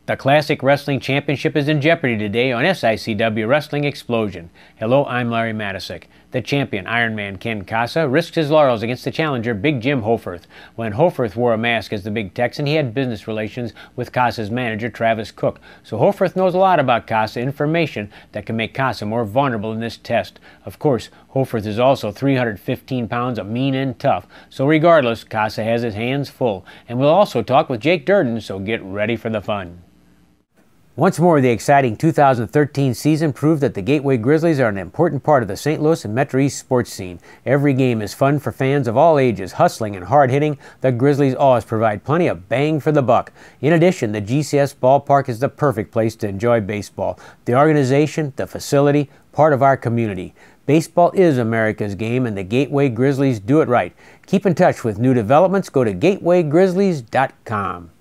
The Classic Wrestling Championship is in jeopardy today on SICW Wrestling Explosion. Hello, I'm Larry Matisick. The champion, Ironman Ken Kasa, risked his laurels against the challenger, Big Jim Hoffarth. When Hoffarth wore a mask as the Big Texan, he had business relations with Kasa's manager, Travis Cook. So Hoffarth knows a lot about Kasa, information that can make Kasa more vulnerable in this test. Of course, Hoffarth is also 315 pounds of mean and tough. So regardless, Kasa has his hands full. And we'll also talk with Jake Durden, so get ready for the fun. Once more, the exciting 2013 season proved that the Gateway Grizzlies are an important part of the St. Louis and Metro East sports scene. Every game is fun for fans of all ages. Hustling and hard-hitting, the Grizzlies always provide plenty of bang for the buck. In addition, the GCS ballpark is the perfect place to enjoy baseball. The organization, the facility, part of our community. Baseball is America's game, and the Gateway Grizzlies do it right. Keep in touch with new developments. Go to gatewaygrizzlies.com.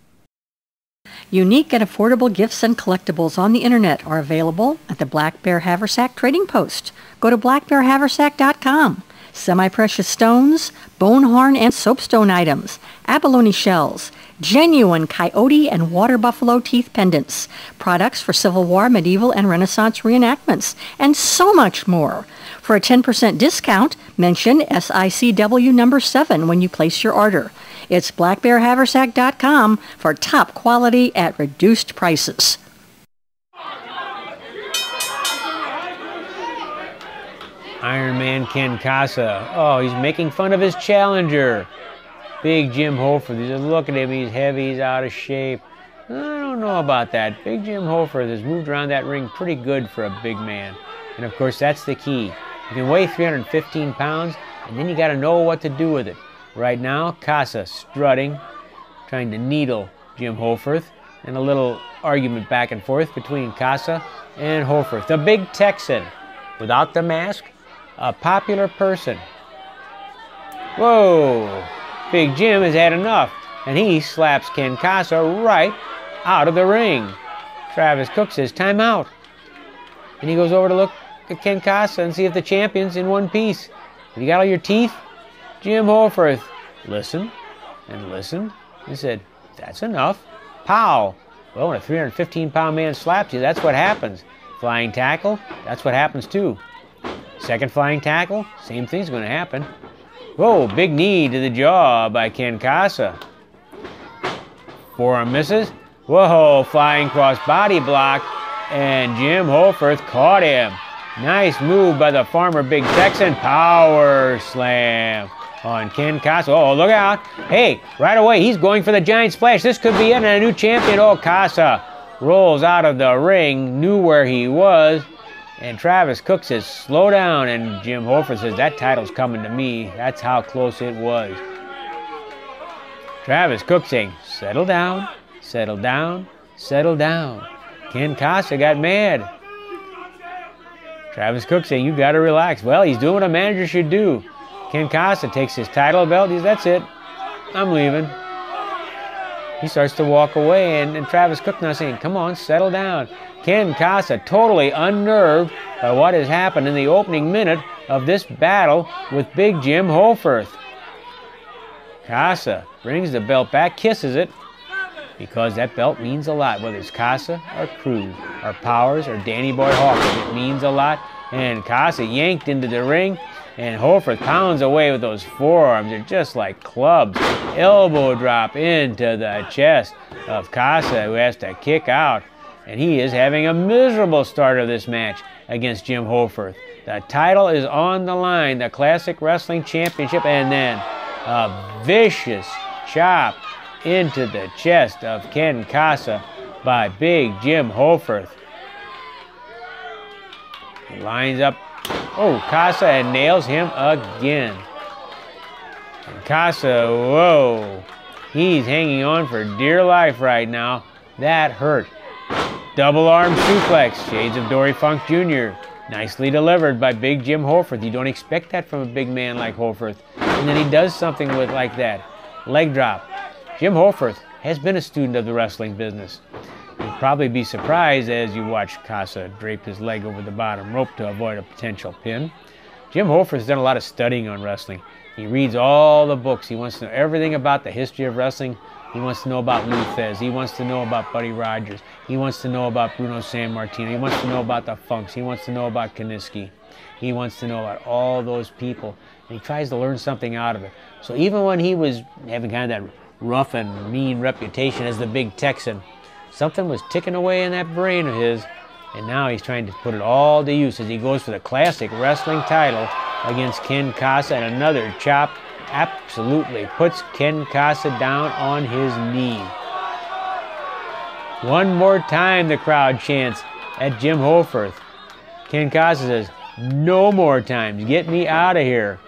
Unique and affordable gifts and collectibles on the internet are available at the Black Bear Haversack Trading Post. Go to blackbearhaversack.com. Semi-precious stones, bone horn and soapstone items, abalone shells, genuine coyote and water buffalo teeth pendants, products for Civil War, medieval, and Renaissance reenactments, and so much more. For a 10% discount, mention SICW number 7 when you place your order. It's blackbearhaversack.com for top quality at reduced prices. Ironman Ken Kasa. Oh, he's making fun of his challenger. Big Jim Hoffarth. He's just looking at him. He's heavy. He's out of shape. I don't know about that. Big Jim Hoffarth has moved around that ring pretty good for a big man. And of course, that's the key. You can weigh 315 pounds, and then you got to know what to do with it. Right now, Kasa strutting, trying to needle Jim Hoffarth, and a little argument back and forth between Kasa and Hoffarth. The Big Texan, without the mask, a popular person. Whoa! Big Jim has had enough, and he slaps Ken Kasa right out of the ring. Travis Cook says, time out. And he goes over to look at Ken Kasa and see if the champion's in one piece. Have you got all your teeth? Jim Hoffarth listened and listened and said, that's enough. Pow! Well, when a 315-pound man slaps you, that's what happens. Flying tackle, that's what happens too. Second flying tackle, same thing's going to happen. Whoa, big knee to the jaw by Ken Kasa. Forearm misses. Whoa, flying cross body block, and Jim Hoffarth caught him. Nice move by the former Big Texan. Power slam on Ken Kasa. Oh, look out. Hey, right away, he's going for the giant splash. This could be it, and a new champion. Oh, Kasa rolls out of the ring, knew where he was, and Travis Cook says, slow down, and Jim Hoffarth says, that title's coming to me. That's how close it was. Travis Cook saying, settle down, settle down, settle down. Ken Kasa got mad. Travis Cook saying, you got to relax. Well, he's doing what a manager should do. Ken Kasa takes his title belt. He says, that's it. I'm leaving. He starts to walk away, and Travis Cook now saying, come on, settle down. Ken Kasa totally unnerved by what has happened in the opening minute of this battle with Big Jim Hoffarth. Kasa brings the belt back, kisses it, because that belt means a lot, whether it's Kasa or Cruz or Powers or Danny Boy Hawkins. It means a lot. And Kasa yanked into the ring, and Hoffarth pounds away with those forearms. They're just like clubs. Elbow drop into the chest of Kasa, who has to kick out. And he is having a miserable start of this match against Jim Hoffarth. The title is on the line, the Classic Wrestling Championship, and then a vicious chop into the chest of Ken Kasa by Big Jim Hoffarth. He lines up, oh, Kasa, and nails him again. And Kasa, whoa, he's hanging on for dear life right now. That hurt. Double arm suplex, shades of Dory Funk Jr. Nicely delivered by Big Jim Hoffarth. You don't expect that from a big man like Hoffarth. And then he does something with like that. Leg drop. Jim Hoffarth has been a student of the wrestling business. You'll probably be surprised as you watch Kasa drape his leg over the bottom rope to avoid a potential pin. Jim Hoffarth's done a lot of studying on wrestling. He reads all the books. He wants to know everything about the history of wrestling He wants to know about Lou Thez. He wants to know about Buddy Rogers. He wants to know about Bruno Sammartino. He wants to know about the Funks. He wants to know about Kaniski. He wants to know about all those people. And he tries to learn something out of it. So even when he was having kind of that rough and mean reputation as the big Texan, something was ticking away in that brain of his. And now he's trying to put it all to use as he goes for the classic wrestling title against Ken Kasa, and another chop absolutely puts Ken Kasa down on his knee. One more time the crowd chants at Jim Hoffarth. Ken Kasa says, "No more times, get me out of here."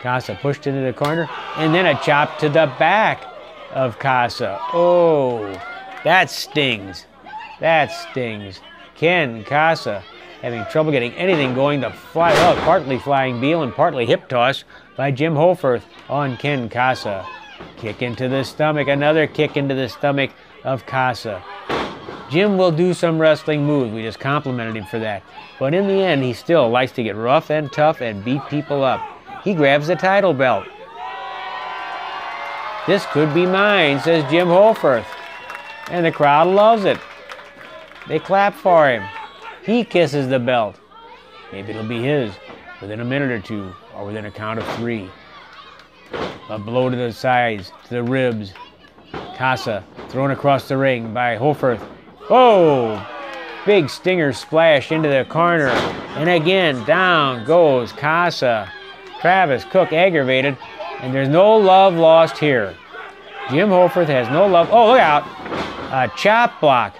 Kasa pushed into the corner, and then a chop to the back of Kasa. Oh, that stings. That stings. Ken Kasa having trouble getting anything going. The fly, well, partly flying Beal and partly hip toss by Jim Hoffarth on Ken Kasa. Kick into the stomach, another kick into the stomach of Kasa. Jim will do some wrestling moves. We just complimented him for that. But in the end, he still likes to get rough and tough and beat people up. He grabs the title belt. "This could be mine," says Jim Hoffarth. And the crowd loves it. They clap for him. He kisses the belt. Maybe it'll be his within a minute or two, or within a count of 3. A blow to the sides, to the ribs. Kasa thrown across the ring by Hoffarth. Oh! Big stinger splash into the corner. And again, down goes Kasa. Travis Cook aggravated, and there's no love lost here. Jim Hoffarth has no love. Oh, look out! A chop block.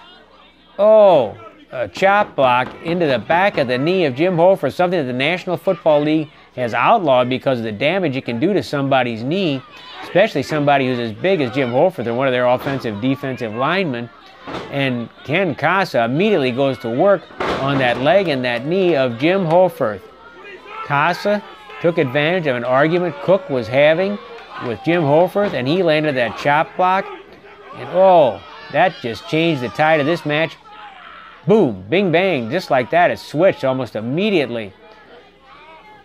Oh, a chop block into the back of the knee of Jim Hoffarth, something that the National Football League has outlawed because of the damage it can do to somebody's knee, especially somebody who's as big as Jim Hoffarth or one of their offensive, defensive linemen. And Ken Kasa immediately goes to work on that leg and that knee of Jim Hoffarth. Kasa took advantage of an argument Cook was having with Jim Hoffarth, and he landed that chop block. And oh, that just changed the tide of this match. Boom, bing, bang, just like that, it switched almost immediately.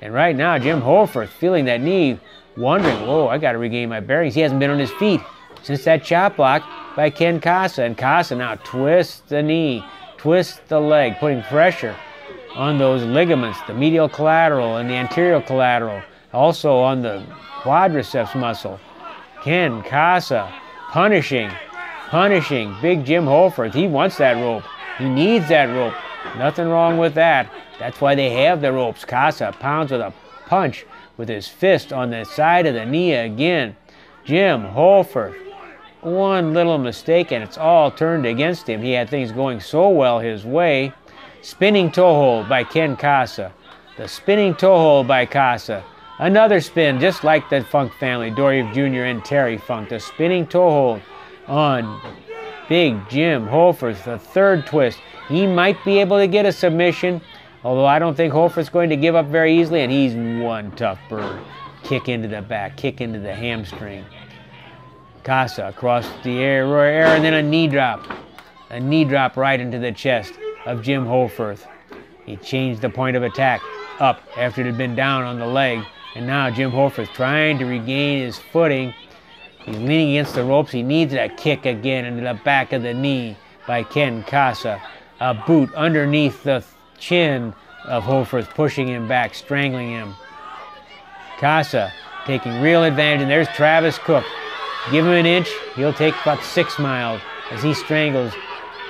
And right now, Jim Hoffarth feeling that knee, wondering, oh, I got to regain my bearings. He hasn't been on his feet since that chop block by Ken Kasa. And Kasa now twists the knee, twists the leg, putting pressure on those ligaments, the medial collateral and the anterior collateral, also on the quadriceps muscle. Ken Kasa punishing big Jim Hoffarth. He wants that rope. He needs that rope. Nothing wrong with that. That's why they have the ropes. Kasa pounds with a punch with his fist on the side of the knee again. Jim Hoffarth, one little mistake and it's all turned against him. He had things going so well his way. Spinning toe hold by Ken Kasa. The spinning toe hold by Kasa. Another spin, just like the Funk family, Dory Jr. and Terry Funk. The spinning toe hold on big Jim Hoffarth. The third twist. He might be able to get a submission, although I don't think Hoffarth's going to give up very easily, and he's one tough bird. Kick into the back, kick into the hamstring. Kasa across the air, and then a knee drop. A knee drop right into the chest of Jim Hoffarth. He changed the point of attack up after it had been down on the leg, and now Jim Hoffarth trying to regain his footing. He's leaning against the ropes. He needs a kick again into the back of the knee by Ken Kasa. A boot underneath the chin of Hoffarth, pushing him back, strangling him. Kasa taking real advantage, and there's Travis Cook. Give him an inch, he'll take about 6 miles as he strangles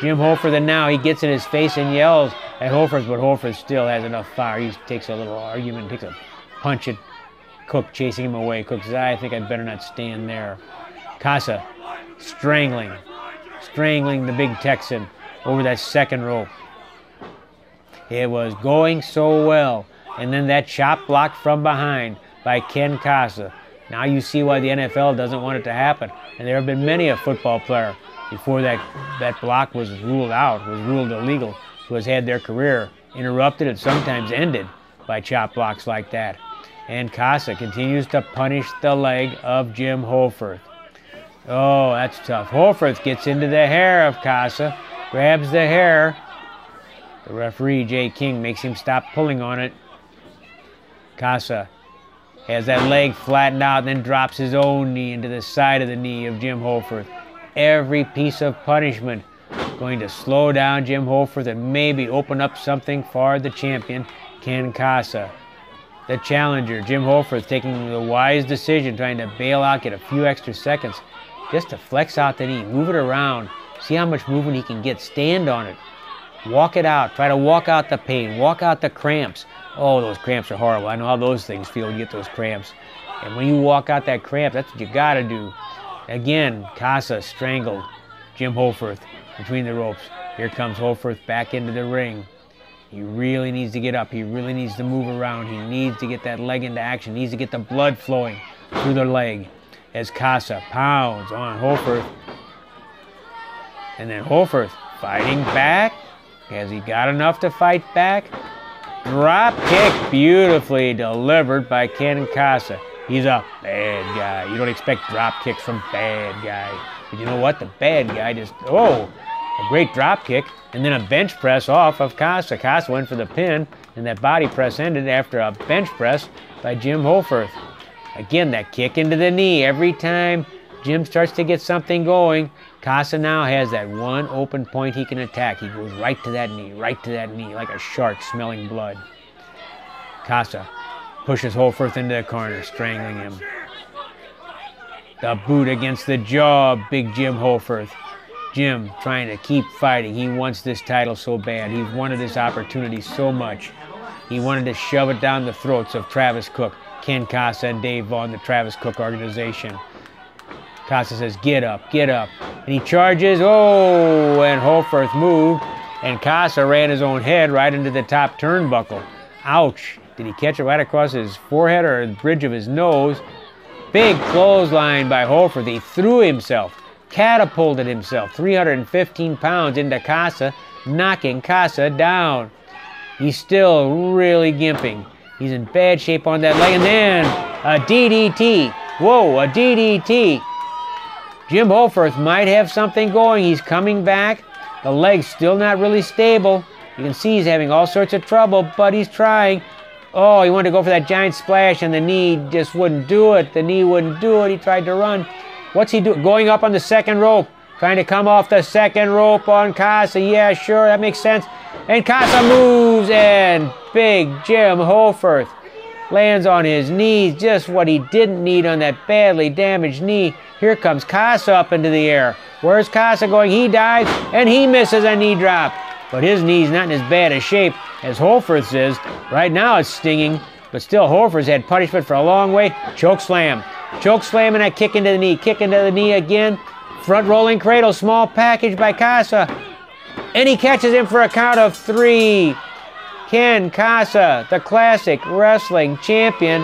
Jim Hoffarth, and now he gets in his face and yells at Hoffarth, but Hoffarth still has enough fire. He takes a little argument, takes a punch at Cook, chasing him away. Cook says, I think I'd better not stand there. Kasa strangling the big Texan over that second rope. It was going so well. And then that chop block from behind by Ken Kasa. Now you see why the NFL doesn't want it to happen. And there have been many a football player before that block was ruled out, was ruled illegal, who has had their career interrupted and sometimes ended by chop blocks like that. And Kasa continues to punish the leg of Jim Hoffarth. Oh, that's tough. Hoffarth gets into the hair of Kasa, grabs the hair. The referee, Jay King, makes him stop pulling on it. Kasa Has that leg flattened out and then drops his own knee into the side of the knee of Jim Hoffarth. Every piece of punishment going to slow down Jim Hoffarth and maybe open up something for the champion, Ken Kasa. The challenger, Jim Hoffarth, taking the wise decision, trying to bail out, get a few extra seconds, just to flex out the knee, move it around, see how much movement he can get, stand on it, walk it out, try to walk out the pain, walk out the cramps. Oh, those cramps are horrible. I know how those things feel when you get those cramps. And when you walk out that cramp, that's what you got to do. Again, Kasa strangled Jim Hoffarth between the ropes. Here comes Hoffarth back into the ring. He really needs to get up. He really needs to move around. He needs to get that leg into action. He needs to get the blood flowing through the leg as Kasa pounds on Hoffarth. And then Hoffarth fighting back. Has he got enough to fight back? Drop kick beautifully delivered by Ken Kasa. He's a bad guy. You don't expect drop kicks from bad guy. But you know what? The bad guy just, a great drop kick and then a bench press off of Kasa. Kasa went for the pin and that body press ended after a bench press by Jim Hoffarth. Again, that kick into the knee. Every time Jim starts to get something going, Kasa now has that one open point he can attack. He goes right to that knee, like a shark smelling blood. Kasa pushes Hoffarth into the corner, strangling him. The boot against the jaw of big Jim Hoffarth. Jim trying to keep fighting. He wants this title so bad. He wanted this opportunity so much. He wanted to shove it down the throats of Travis Cook, Ken Kasa, and Dave Vaughn, the Travis Cook organization. Kasa says, get up, get up. And he charges, and Hoffarth moved, and Kasa ran his own head right into the top turnbuckle. Ouch. Did he catch it right across his forehead or the bridge of his nose? Big clothesline by Hoffarth. He threw himself, catapulted himself, 315 pounds into Kasa, knocking Kasa down. He's still really gimping. He's in bad shape on that leg, and then a DDT. Whoa, a DDT. Jim Hoffarth might have something going. He's coming back. The leg's still not really stable. You can see he's having all sorts of trouble, but he's trying. Oh, he wanted to go for that giant splash, and the knee just wouldn't do it. The knee wouldn't do it. He tried to run. What's he doing? Going up on the second rope. Trying to come off the second rope on Kasa. Yeah, sure, that makes sense. And Kasa moves, and big Jim Hoffarth lands on his knees, just what he didn't need on that badly damaged knee. Here comes Kasa up into the air. Where's Kasa going? He dives, and he misses a knee drop. But his knee's not in as bad a shape as Hoffarth's is. Right now it's stinging, but still Hoffarth's had punishment for a long way. Choke slam. Choke slam and a kick into the knee. Kick into the knee again. Front rolling cradle, small package by Kasa. And he catches him for a count of 3. Ken Kasa, the classic wrestling champion.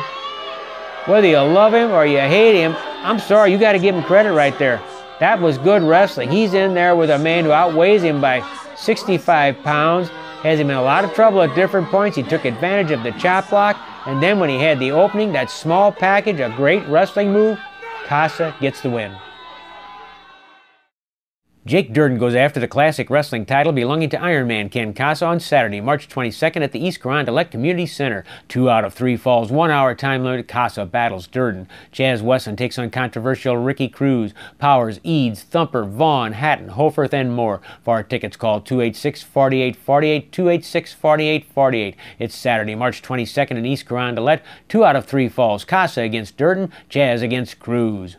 Whether you love him or you hate him, I'm sorry, you got to give him credit right there. That was good wrestling. He's in there with a man who outweighs him by 65 pounds, has him in a lot of trouble at different points. He took advantage of the chop block, and then when he had the opening, that small package, a great wrestling move, Kasa gets the win. Jake Durden goes after the classic wrestling title belonging to Iron Man Ken Kasa on Saturday, March 22nd at the East Carondelet Community Center. 2 out of 3 falls, 1 hour time limit. Kasa battles Durden. Chaz Wesson takes on controversial Ricky Cruz, Powers, Eads, Thumper, Vaughn, Hatton, Hoffarth, and more. For our tickets, call 286-4848, 286-4848. It's Saturday, March 22nd in East Carondelet. 2 out of 3 falls. Kasa against Durden, Chaz against Cruz.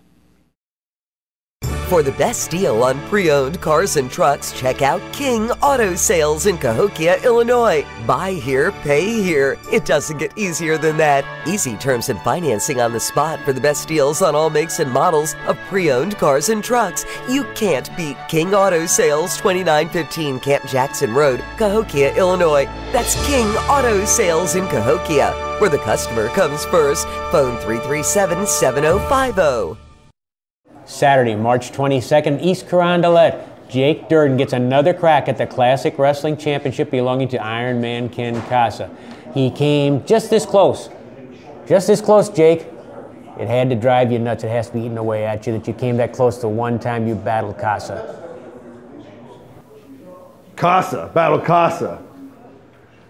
For the best deal on pre-owned cars and trucks, check out King Auto Sales in Cahokia, Illinois. Buy here, pay here. It doesn't get easier than that. Easy terms and financing on the spot for the best deals on all makes and models of pre-owned cars and trucks. You can't beat King Auto Sales, 2915 Camp Jackson Road, Cahokia, Illinois. That's King Auto Sales in Cahokia, where the customer comes first. Phone 337-7050. Saturday, March 22nd, East Carondelet. Jake Durden gets another crack at the Classic Wrestling Championship belonging to Iron Man Ken Kasa. He came just this close. Just this close, Jake. It had to drive you nuts. It has to be eating away at you that you came that close the one time you battled Kasa. Kasa, battle Kasa.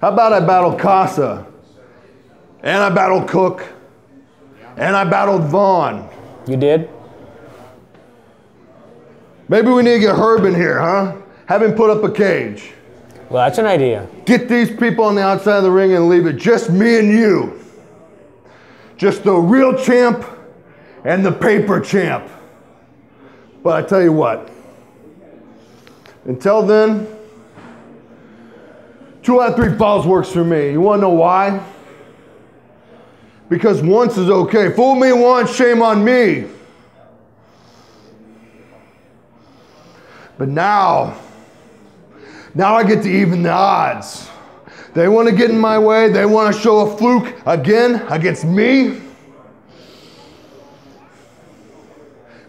How about I battle Kasa? And I battle Cook. And I battled Vaughn. You did? Maybe we need to get Herb in here, huh? Have him put up a cage. Well, that's an idea. Get these people on the outside of the ring and leave it just me and you. Just the real champ and the paper champ. But I tell you what, until then, 2 out of 3 falls works for me. You wanna know why? Because once is okay. Fool me once, shame on me. But now I get to even the odds. They want to get in my way. They want to show a fluke again against me.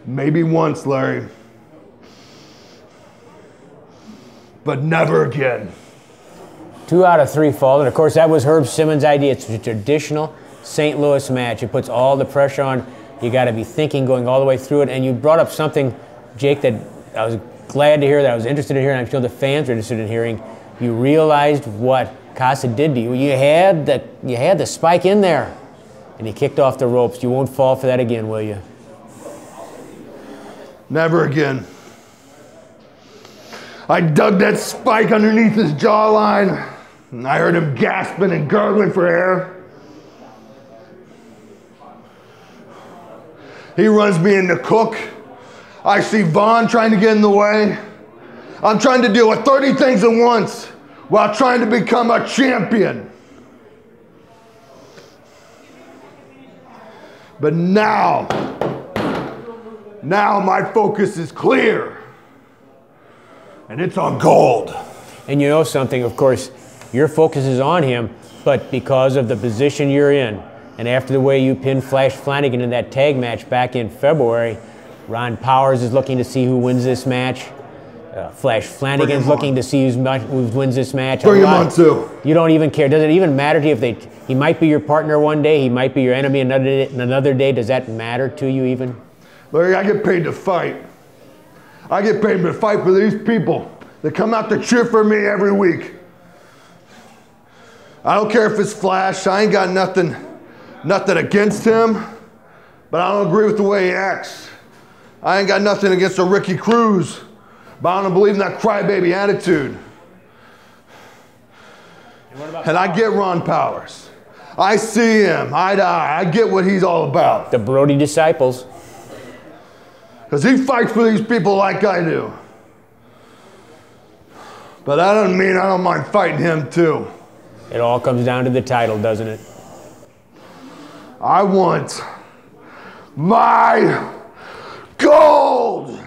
Maybe once, Larry. But never again. 2 out of 3 falls, and of course that was Herb Simmons' idea. It's a traditional St. Louis match. It puts all the pressure on. You got to be thinking going all the way through it. And you brought up something, Jake, that I was glad to hear, that I was interested in hearing. I'm sure the fans are interested in hearing. You realized what Kasa did to you. You had the spike in there, and he kicked off the ropes. You won't fall for that again, will you? Never again. I dug that spike underneath his jawline, and I heard him gasping and gurgling for air. He runs me into Cook. I see Vaughn trying to get in the way. I'm trying to deal with 30 things at once while trying to become a champion. But now my focus is clear. And it's on gold. And you know something, of course, your focus is on him, but because of the position you're in, and after the way you pinned Flash Flanagan in that tag match back in February, Ron Powers is looking to see who wins this match. Flash Flanagan's looking to see who wins this match. Bring him on too. You don't even care. Does it even matter to you if he might be your partner one day, he might be your enemy another day? Does that matter to you even? Larry, I get paid to fight. I get paid to fight for these people that come out to cheer for me every week. I don't care if it's Flash. I ain't got nothing against him, but I don't agree with the way he acts. I ain't got nothing against a Ricky Cruz, but I don't believe in that crybaby attitude. And I get Ron Powers. I see him eye to eye. I get what he's all about. The Brody disciples. Because he fights for these people like I do. But that doesn't mean I don't mind fighting him too. It all comes down to the title, doesn't it? I want my gold!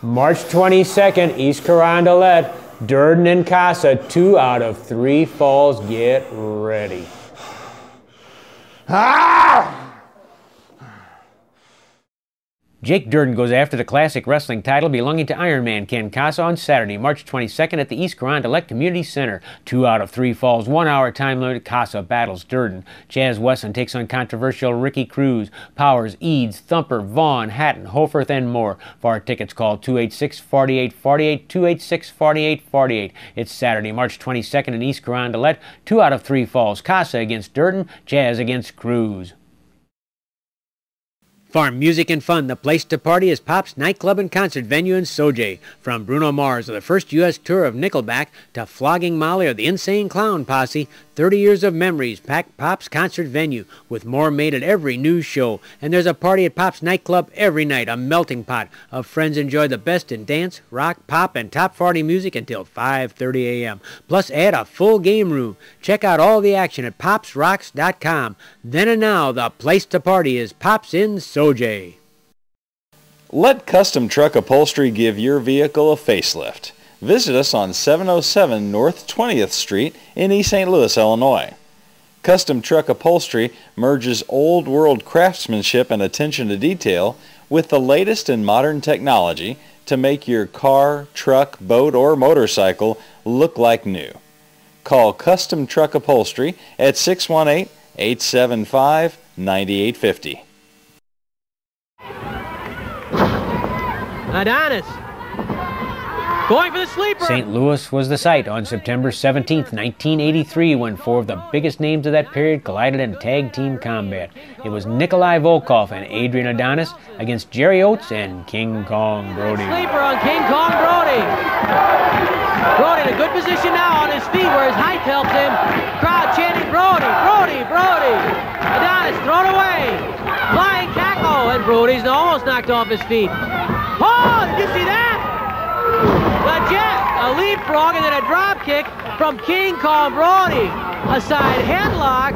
March 22nd, East Carondelet, Durden and Kasa, 2 out of 3 falls. Get ready. Ah! Jake Durden goes after the classic wrestling title belonging to Iron Man Ken Kasa on Saturday, March 22nd at the East Carondelet Community Center. 2 out of 3 falls, 1 hour time limit. Kasa battles Durden. Chaz Wesson takes on controversial Ricky Cruz. Powers, Eads, Thumper, Vaughn, Hatton, Hoffarth, and more. For our tickets, call 286-4848, 286-4848. It's Saturday, March 22nd in East Carondelet. 2 out of 3 falls. Kasa against Durden, Chaz against Cruz. For music and fun, the place to party is Pop's Nightclub and Concert Venue in Sojay. From Bruno Mars or the first U.S. tour of Nickelback to Flogging Molly or the Insane Clown Posse, 30 years of memories pack Pop's Concert Venue with more made at every new show. And there's a party at Pop's Nightclub every night, a melting pot of friends enjoy the best in dance, rock, pop, and top 40 music until 5:30 a.m. Plus add a full game room. Check out all the action at popsrocks.com. Then and now, the place to party is Pop's in Sojay. Let Custom Truck Upholstery give your vehicle a facelift. Visit us on 707 North 20th Street in East St. Louis, Illinois. Custom Truck Upholstery merges old world craftsmanship and attention to detail with the latest in modern technology to make your car, truck, boat, or motorcycle look like new. Call Custom Truck Upholstery at 618-875-9850. Adonis! Going for the sleeper. St. Louis was the site on September 17, 1983, when four of the biggest names of that period collided in tag team combat. It was Nikolai Volkoff and Adrian Adonis against Jerry Oates and King Kong Brody. Sleeper on King Kong Brody. Brody in a good position now on his feet where his height helps him. Crowd chanting Brody, Brody, Brody. Adonis thrown away. Flying tackle, and Brody's almost knocked off his feet. Oh, did you see that? The jet, a leapfrog, and then a drop kick from King Kong Brody. A side headlock.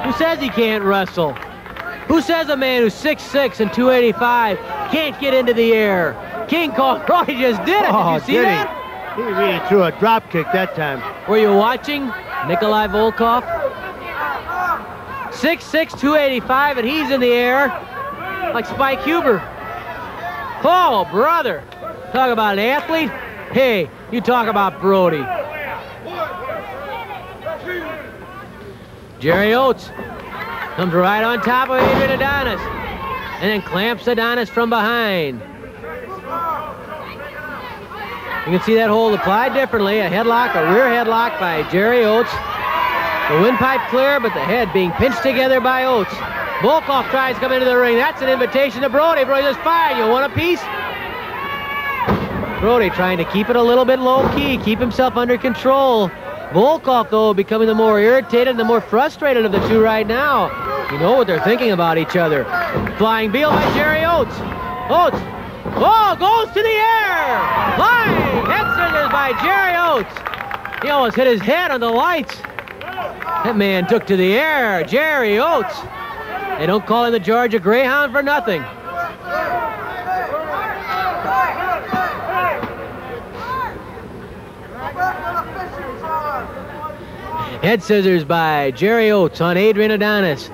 Who says he can't wrestle? Who says a man who's 6'6" and 285 can't get into the air? King Kong Brody just did it. Did you see that? He really threw a drop kick that time. Were you watching Nikolai Volkoff? 6'6", 285, and he's in the air like Spike Huber. Oh, brother. Talk about an athlete. Hey, you talk about Brody. Jerry Oates comes right on top of Adrian Adonis and then clamps Adonis from behind. You can see that hold applied differently. A headlock, a rear headlock by Jerry Oates. The windpipe clear, but the head being pinched together by Oates. Volkoff tries to come into the ring. That's an invitation to Brody. Brody says, fine, you want a piece? Brody trying to keep it a little bit low-key, keep himself under control. Volkoff, though, becoming the more irritated and the more frustrated of the two right now. You know what they're thinking about each other. Flying Beal by Jerry Oates. Oates. Oh, goes to the air! Flying head scissors by Jerry Oates. He almost hit his head on the lights. That man took to the air. Jerry Oates. They don't call him the Georgia Greyhound for nothing. Head scissors by Jerry Oates on Adrian Adonis.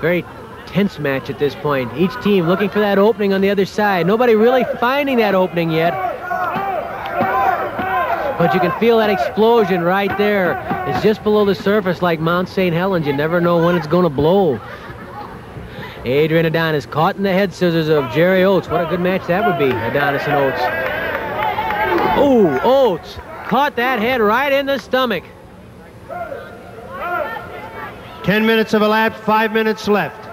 Very tense match at this point. Each team looking for that opening on the other side. Nobody really finding that opening yet. But you can feel that explosion right there. It's just below the surface like Mount St. Helens. You never know when it's going to blow. Adrian Adonis caught in the head scissors of Jerry Oates. What a good match that would be, Adonis and Oates. Oh, Oates caught that head right in the stomach. 10 minutes of elapsed, 5 minutes left.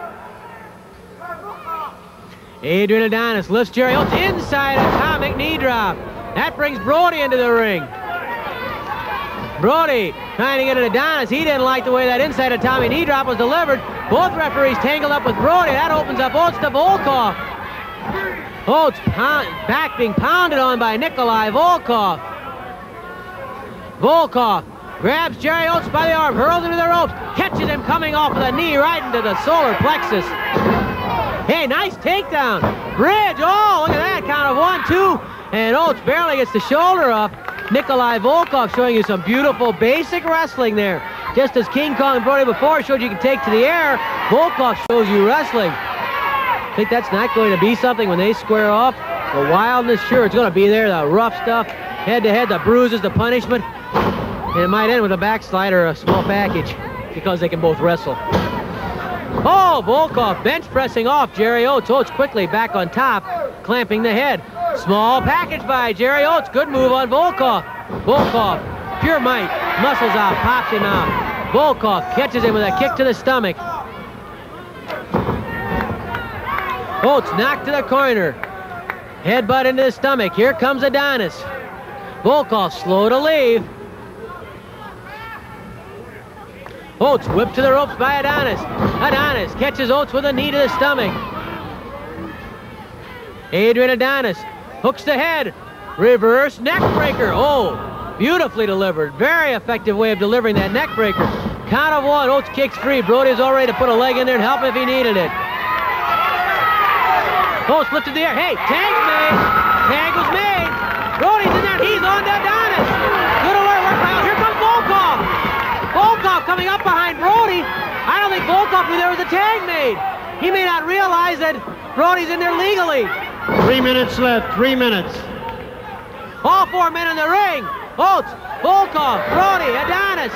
Adrian Adonis lifts Jerry Oates inside atomic knee drop. That brings Brody into the ring. Brody trying to get at Adonis. He didn't like the way that inside atomic knee drop was delivered. Both referees tangled up with Brody. That opens up Oates to Volkoff. Oates back being pounded on by Nikolai Volkoff. Volkoff grabs Jerry Oates by the arm, hurls him to the ropes, catches him coming off with a knee right into the solar plexus. Hey, nice takedown. Bridge, oh, look at that, count of 1, 2. And Oates barely gets the shoulder up. Nikolai Volkoff showing you some beautiful basic wrestling there. Just as King Kong Brody before showed you can take to the air, Volkoff shows you wrestling. I think that's not going to be something when they square off. The wildness, sure, it's going to be there. The rough stuff, head-to-head, the bruises, the punishment. And it might end with a backslide or a small package because they can both wrestle. Oh, Volkoff bench pressing off Jerry Oates. Oates quickly back on top, clamping the head. Small package by Jerry Oates. Good move on Volkoff. Volkoff, pure might, muscles out, pops him out. Volkoff catches him with a kick to the stomach. Oates knocked to the corner. Headbutt into the stomach. Here comes Adonis. Volkoff slow to leave. Oates whipped to the ropes by Adonis. Adonis catches Oates with a knee to the stomach. Adrian Adonis hooks the head. Reverse neck breaker. Oh, beautifully delivered. Very effective way of delivering that neck breaker. Count of 1. Oates kicks free. Brody's all ready to put a leg in there and help if he needed it. Oates lifted the air. Hey, tag made. Tag was made. Brody's in there. He's on to Adonis. Good alert. Here comes Volkoff. Volkoff coming up behind Brody. I don't think Volkoff knew there was a tag made. He may not realize that Brody's in there legally. 3 minutes left. 3 minutes. All 4 men in the ring. Oates, Volkoff, Brody, Adonis.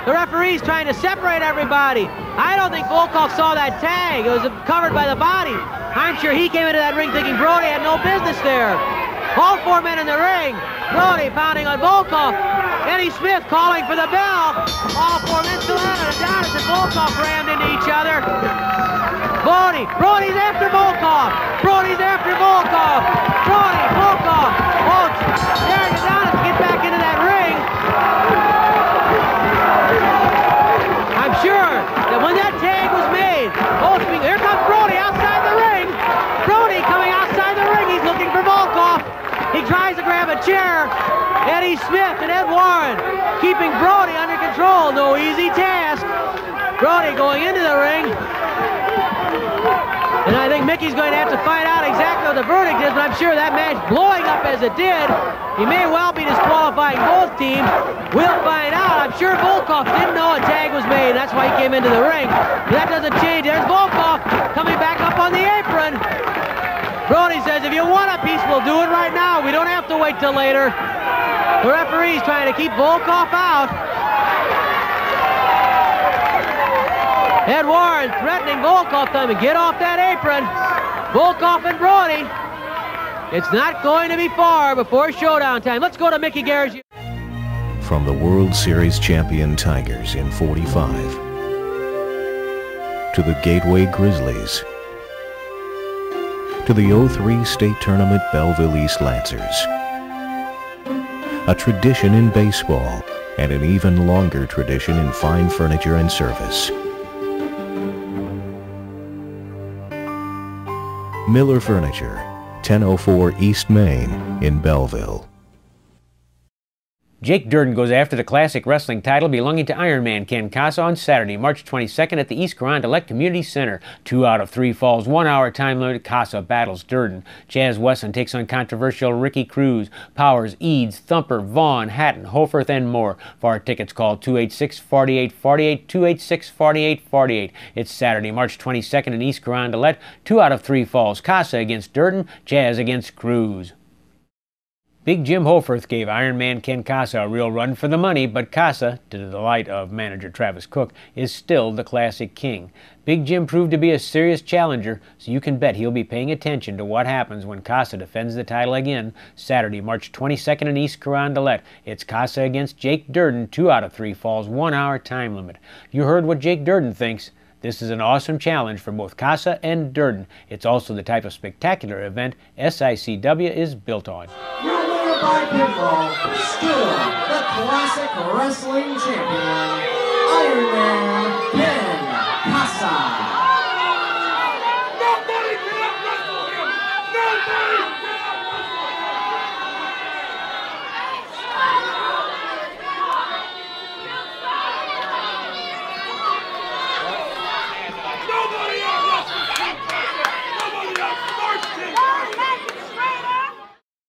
The referee's trying to separate everybody. I don't think Volkoff saw that tag. It was covered by the body. I'm sure he came into that ring thinking Brody had no business there. All four men in the ring. Brody pounding on Volkoff. Eddie Smith calling for the bell. All four men still at it. Adonis and Volkoff rammed into each other. Brody's after Volkoff. Brody's after Volkoff. Brody, Volkoff, Oates. There's Adonis to get back into that ring. I'm sure that when that tag was made, Oates, here comes Brody outside the ring. Brody coming outside the ring. He's looking for Volkoff. He tries to grab a chair. Eddie Smith and Ed Warren keeping Brody under control. No easy task. Brody going into the ring. And I think Mickey's going to have to find out exactly what the verdict is, but I'm sure that match blowing up as it did, he may well be disqualifying both teams. We'll find out. I'm sure Volkoff didn't know a tag was made. That's why he came into the ring. But that doesn't change. There's Volkoff coming back up on the apron. Brody says, if you want a piece, we'll do it right now. We don't have to wait till later. The referee's trying to keep Volkoff out. Ed Warren threatening Volkoff to get off that apron. Volkoff and Brody. It's not going to be far before showdown time. Let's go to Mickey Garrett. From the World Series champion Tigers in '45 to the Gateway Grizzlies to the '03 State Tournament Belleville East Lancers. A tradition in baseball and an even longer tradition in fine furniture and service. Miller Furniture, 1004 East Main in Belleville. Jake Durden goes after the classic wrestling title belonging to Iron Man Ken Kasa on Saturday, March 22nd at the East Carondelet Community Center. 2 out of 3 falls, 1 hour time limit. Kasa battles Durden. Jazz Wesson takes on controversial Ricky Cruz, Powers, Eads, Thumper, Vaughn, Hatton, Hoffarth, and more. For our tickets, call 286-4848, 286-4848. It's Saturday, March 22nd in East Carondelet. 2 out of 3 falls. Kasa against Durden, Jazz against Cruz. Big Jim Hoffarth gave Iron Man Ken Kasa a real run for the money, but Kasa, to the delight of manager Travis Cook, is still the classic king. Big Jim proved to be a serious challenger, so you can bet he'll be paying attention to what happens when Kasa defends the title again, Saturday, March 22nd in East Carondelet. It's Kasa against Jake Durden, 2 out of 3 falls, 1 hour time limit. You heard what Jake Durden thinks. This is an awesome challenge for both Kasa and Durden. It's also the type of spectacular event SICW is built on. Your winner by pinfall, still the classic wrestling champion,